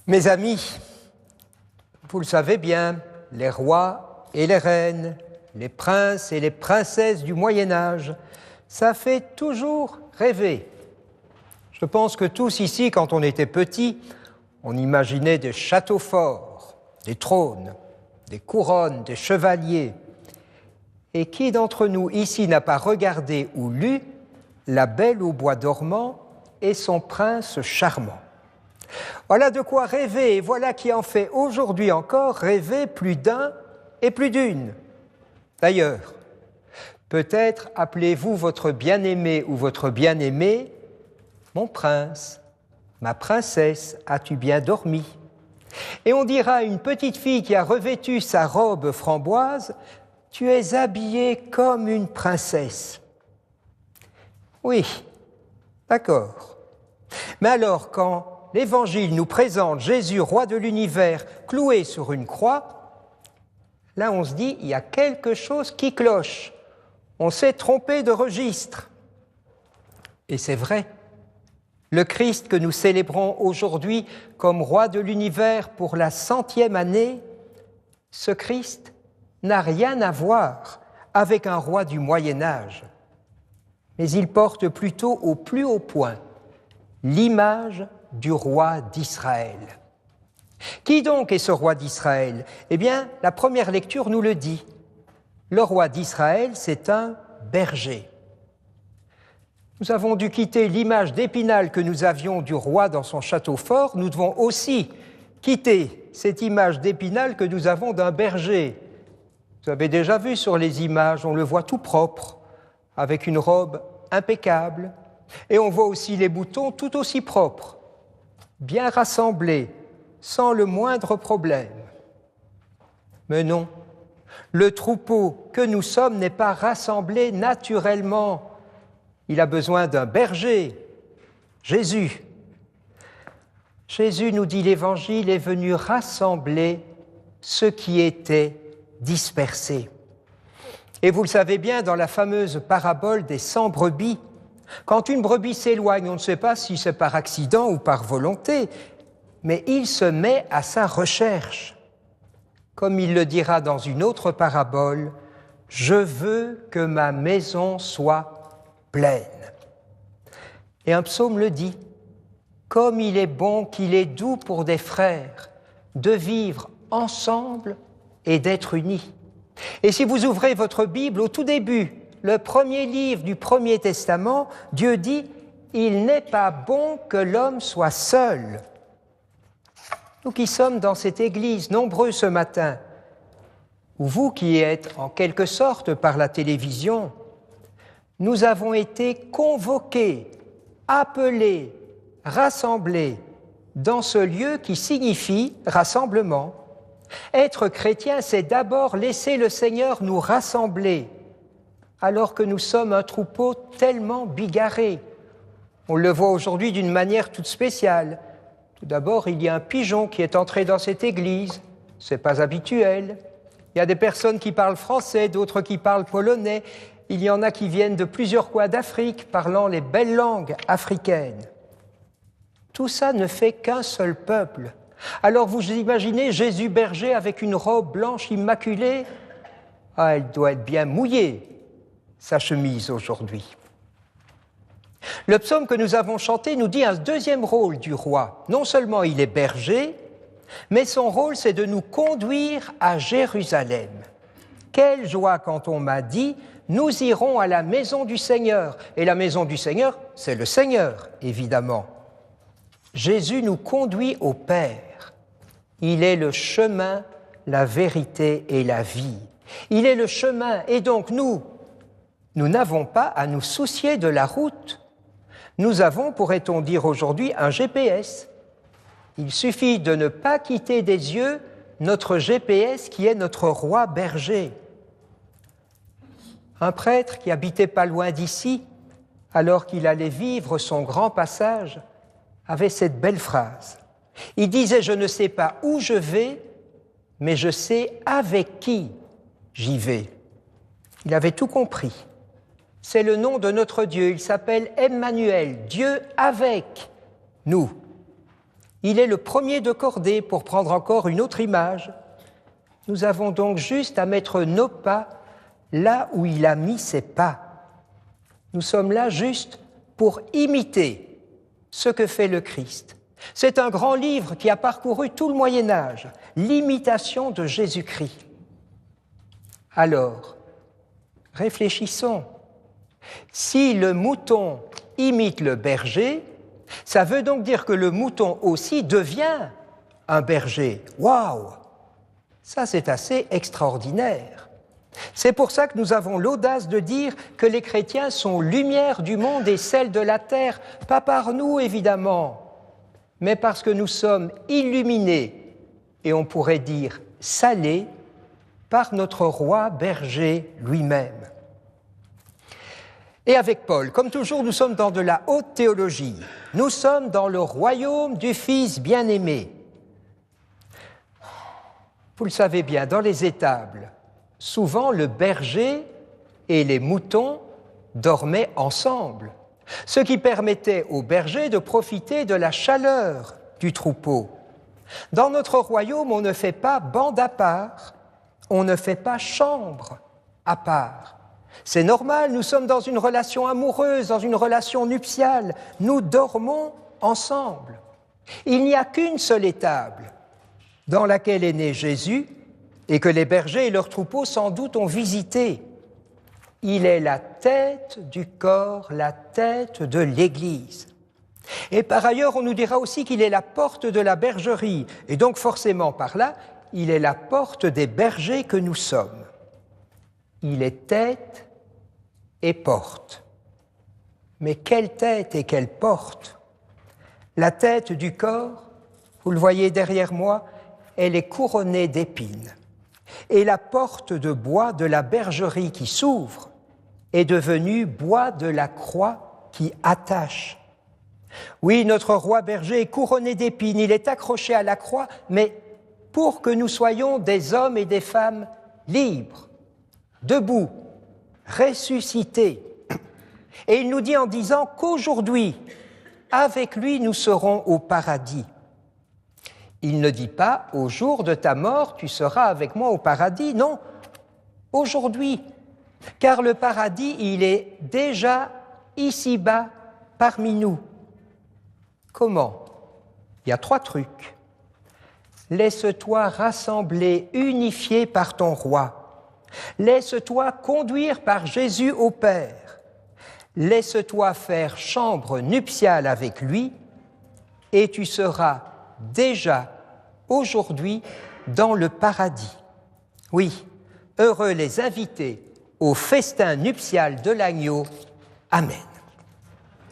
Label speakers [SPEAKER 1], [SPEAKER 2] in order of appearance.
[SPEAKER 1] Mes amis, vous le savez bien, les rois et les reines, les princes et les princesses du Moyen-Âge, ça fait toujours rêver. Je pense que tous ici, quand on était petits, on imaginait des châteaux forts, des trônes, des couronnes, des chevaliers. Et qui d'entre nous ici n'a pas regardé ou lu La Belle au bois dormant et son prince charmant? Voilà de quoi rêver, et voilà qui en fait aujourd'hui encore rêver plus d'un et plus d'une. D'ailleurs, peut-être appelez-vous votre bien-aimé ou votre bien-aimée « Mon prince, ma princesse, as-tu bien dormi ?» Et on dira à une petite fille qui a revêtu sa robe framboise « Tu es habillée comme une princesse. » Oui, d'accord. Mais alors, quand l'Évangile nous présente Jésus, roi de l'univers, cloué sur une croix, là on se dit, il y a quelque chose qui cloche. On s'est trompé de registre. Et c'est vrai. Le Christ que nous célébrons aujourd'hui comme roi de l'univers pour la 100e année, ce Christ n'a rien à voir avec un roi du Moyen-Âge. Mais il porte plutôt au plus haut point l'image du roi d'Israël. Qui donc est ce roi d'Israël? Eh bien, la première lecture nous le dit. Le roi d'Israël, c'est un berger. Nous avons dû quitter l'image d'Épinal que nous avions du roi dans son château fort. Nous devons aussi quitter cette image d'Épinal que nous avons d'un berger. Vous avez déjà vu sur les images, on le voit tout propre, avec une robe impeccable. Et on voit aussi les boutons tout aussi propres, bien rassemblés, sans le moindre problème. Mais non, le troupeau que nous sommes n'est pas rassemblé naturellement. Il a besoin d'un berger, Jésus. Jésus, nous dit l'Évangile, est venu rassembler ceux qui étaient dispersés. Et vous le savez bien, dans la fameuse parabole des 100 brebis, quand une brebis s'éloigne, on ne sait pas si c'est par accident ou par volonté, mais il se met à sa recherche. Comme il le dira dans une autre parabole, « Je veux que ma maison soit pleine. » Et un psaume le dit, « Comme il est bon, qu'il est doux pour des frères de vivre ensemble et d'être unis. » Et si vous ouvrez votre Bible au tout début, le premier livre du Premier Testament, Dieu dit « Il n'est pas bon que l'homme soit seul. » Nous qui sommes dans cette église, nombreux ce matin, ou vous qui êtes en quelque sorte par la télévision, nous avons été convoqués, appelés, rassemblés dans ce lieu qui signifie rassemblement. Être chrétien, c'est d'abord laisser le Seigneur nous rassembler, alors que nous sommes un troupeau tellement bigarré. On le voit aujourd'hui d'une manière toute spéciale. Tout d'abord, il y a un pigeon qui est entré dans cette église. Ce n'est pas habituel. Il y a des personnes qui parlent français, d'autres qui parlent polonais. Il y en a qui viennent de plusieurs coins d'Afrique, parlant les belles langues africaines. Tout ça ne fait qu'un seul peuple. Alors vous imaginez Jésus berger avec une robe blanche immaculée? Ah, elle doit être bien mouillée, sa chemise aujourd'hui. Le psaume que nous avons chanté nous dit un deuxième rôle du roi. Non seulement il est berger, mais son rôle c'est de nous conduire à Jérusalem. Quelle joie quand on m'a dit « Nous irons à la maison du Seigneur ». Et la maison du Seigneur, c'est le Seigneur, évidemment. Jésus nous conduit au Père. Il est le chemin, la vérité et la vie. Il est le chemin, et donc nous n'avons pas à nous soucier de la route. Nous avons, pourrait-on dire aujourd'hui, un GPS. Il suffit de ne pas quitter des yeux notre GPS qui est notre roi berger. Un prêtre qui habitait pas loin d'ici, alors qu'il allait vivre son grand passage, avait cette belle phrase. Il disait « Je ne sais pas où je vais, mais je sais avec qui j'y vais. » Il avait tout compris. C'est le nom de notre Dieu. Il s'appelle Emmanuel, Dieu avec nous. Il est le premier de cordée, pour prendre encore une autre image. Nous avons donc juste à mettre nos pas là où il a mis ses pas. Nous sommes là juste pour imiter ce que fait le Christ. C'est un grand livre qui a parcouru tout le Moyen-Âge, l'imitation de Jésus-Christ. Alors, réfléchissons. Si le mouton imite le berger, ça veut donc dire que le mouton aussi devient un berger. Waouh! Ça, c'est assez extraordinaire. C'est pour ça que nous avons l'audace de dire que les chrétiens sont lumière du monde et sel de la terre, pas par nous évidemment, mais parce que nous sommes illuminés, et on pourrait dire salés, par notre roi berger lui-même. Et avec Paul, comme toujours, nous sommes dans de la haute théologie. Nous sommes dans le royaume du Fils bien-aimé. Vous le savez bien, dans les étables, souvent le berger et les moutons dormaient ensemble, ce qui permettait au berger de profiter de la chaleur du troupeau. Dans notre royaume, on ne fait pas bande à part, on ne fait pas chambre à part. C'est normal, nous sommes dans une relation amoureuse, dans une relation nuptiale, nous dormons ensemble. Il n'y a qu'une seule étable dans laquelle est né Jésus et que les bergers et leurs troupeaux sans doute ont visité. Il est la tête du corps, la tête de l'Église. Et par ailleurs, on nous dira aussi qu'il est la porte de la bergerie, et donc forcément par là, il est la porte des bergers que nous sommes. Il est tête et porte. Mais quelle tête et quelle porte? La tête du corps, vous le voyez derrière moi, elle est couronnée d'épines. Et la porte de bois de la bergerie qui s'ouvre est devenue bois de la croix qui attache. Oui, notre roi berger est couronné d'épines, il est accroché à la croix, mais pour que nous soyons des hommes et des femmes libres, debout, ressuscités. Et il nous dit en disant qu'aujourd'hui, avec lui, nous serons au paradis. Il ne dit pas « au jour de ta mort, tu seras avec moi au paradis ». Non, aujourd'hui, car le paradis, il est déjà ici-bas parmi nous. Comment? Il y a 3 trucs. Laisse-toi rassembler, unifié par ton roi. Laisse-toi conduire par Jésus au Père. Laisse-toi faire chambre nuptiale avec lui et tu seras déjà aujourd'hui dans le paradis. Oui, heureux les invités au festin nuptial de l'agneau. Amen.